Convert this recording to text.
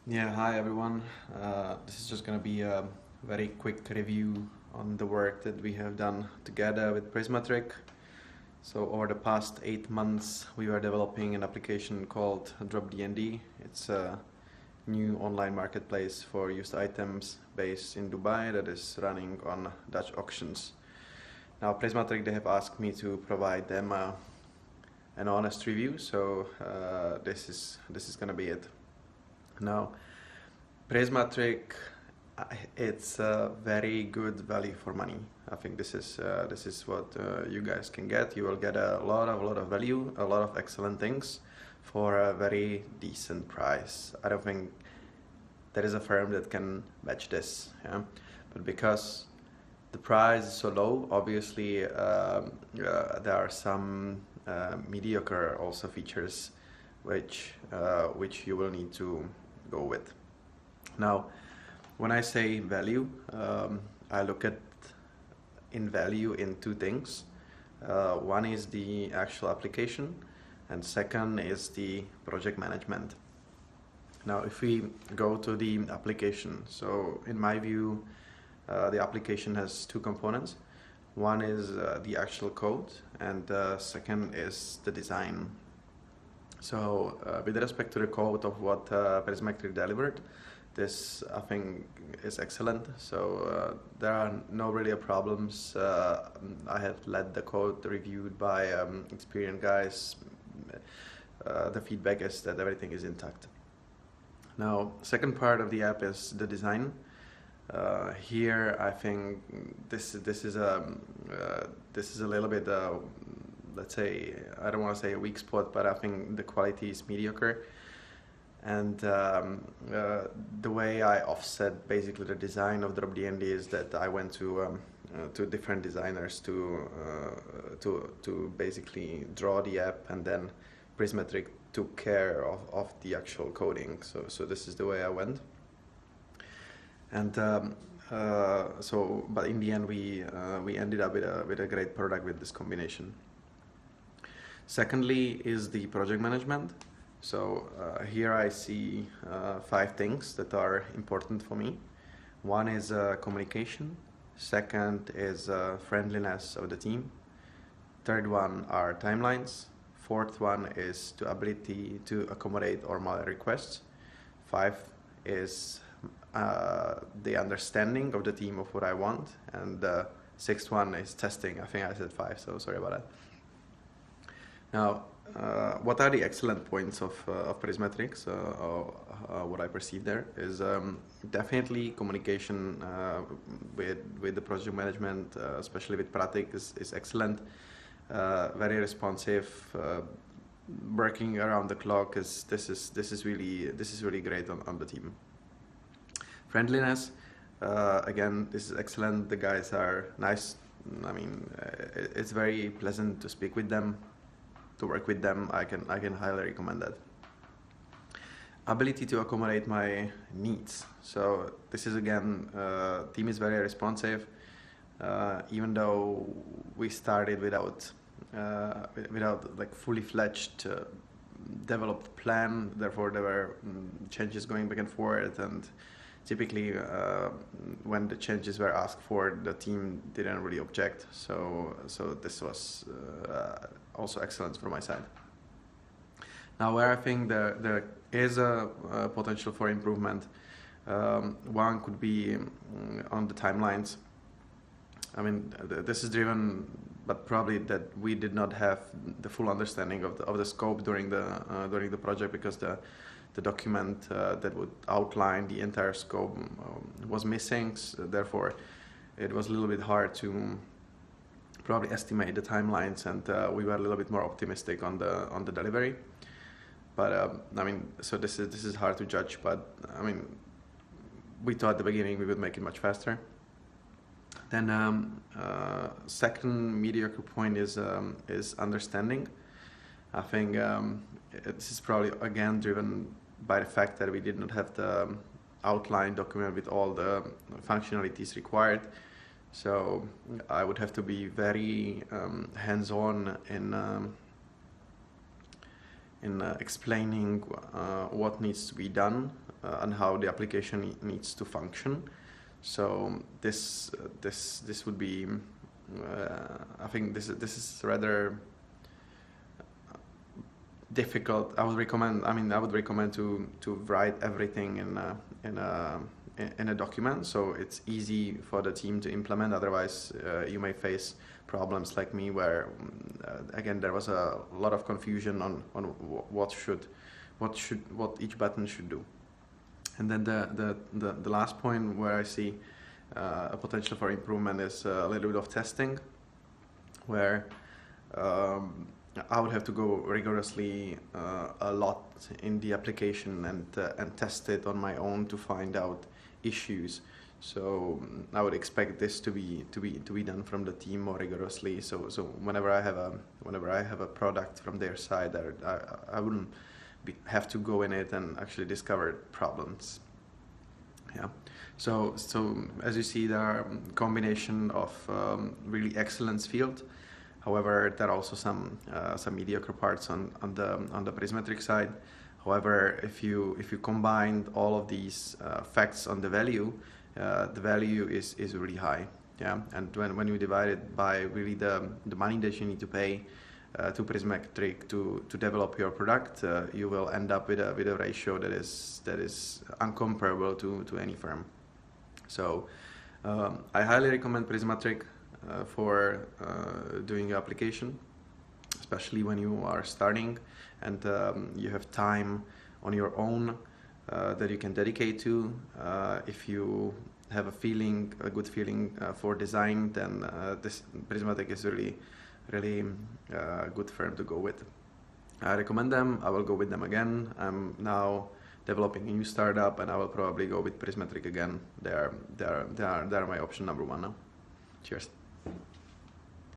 Yeah, hi everyone. This is just going to be a very quick review on the work that we have done together with Prismetric. So over the past 8 months, we were developing an application called DropDnD. It's a new online marketplace for used items based in Dubai that is running on Dutch auctions. Now, Prismetric, they have asked me to provide them an honest review, so this is going to be it. Now, Prismatric, it's a very good value for money. I think this is what you guys can get. You will get a lot of value, a lot of excellent things for a very decent price. I don't think there is a firm that can match this. Yeah? But because the price is so low, obviously there are some mediocre also features which you will need to go with. Now, when I say value, I look at in value in two things. One is the actual application, and second is the project management. Now, if we go to the application, so in my view, the application has two components. One is the actual code, and the second is the design. So with respect to the code of what Prismetric delivered, this I think is excellent. So there are no really problems. I have led the code reviewed by experienced guys. The feedback is that everything is intact. Now, second part of the app is the design. Here, I think this is a little bit. Let's say, I don't want to say a weak spot, but I think the quality is mediocre. And the way I offset basically the design of DropDnD is that I went to different designers to basically draw the app, and then Prismetric took care of the actual coding. So this is the way I went. And but in the end, we ended up with a great product with this combination. Secondly is the project management. So here I see 5 things that are important for me. One is communication. Second is friendliness of the team. Third one are timelines. Fourth one is the ability to accommodate normal requests. 5 is the understanding of the team of what I want. And the 6th one is testing. I think I said 5, so sorry about that. Now, what are the excellent points of Prismetric? What I perceive there is definitely communication with the project management, especially with Pratik, is excellent. Very responsive, working around the clock. This is really great on the team. Friendliness, again, this is excellent. The guys are nice. I mean, it's very pleasant to speak with them. To work with them, I can highly recommend that. Ability to accommodate my needs. So this is again, team is very responsive. Even though we started without like fully fledged developed plan, therefore there were changes going back and forth, and typically when the changes were asked for, the team didn't really object. So this was also excellent from my side. Now, where I think there is a potential for improvement, one could be on the timelines. I mean, this is driven, but probably that we did not have the full understanding of the scope during the project, because the document that would outline the entire scope was missing. So therefore, it was a little bit hard to probably estimate the timelines, and we were a little bit more optimistic on the delivery. But I mean, so this is hard to judge. But I mean, we thought at the beginning we would make it much faster. Then second mediocre point is understanding. I think this is probably again driven by the fact that we did not have the outline document with all the functionalities required. So I would have to be very hands-on in explaining what needs to be done on how the application needs to function. So this would be, I think this is rather difficult. I would recommend to write everything in a document, so it's easy for the team to implement. Otherwise, you may face problems like me, where again there was a lot of confusion on what each button should do. And then the last point where I see a potential for improvement is a little bit of testing, where I would have to go rigorously a lot in the application and test it on my own to find out issues. So I would expect this to be done from the team more rigorously. So whenever I have a product from their side, I wouldn't have to go in it and actually discover problems. Yeah. So as you see, there are a combination of really excellent field. However, there are also some mediocre parts on the Prismetric side. However, if you combine all of these facts on the value is really high. Yeah, and when you divide it by really the money that you need to pay to Prismetric to develop your product, you will end up with a ratio that is uncomparable to any firm. So I highly recommend Prismetric for doing your application, especially when you are starting and you have time on your own that you can dedicate to. If you have a good feeling for design, then this Prismetric is really good firm to go with. I recommend them. I will go with them again. I'm now developing a new startup, and I will probably go with Prismetric again. They are my option number one now. Cheers.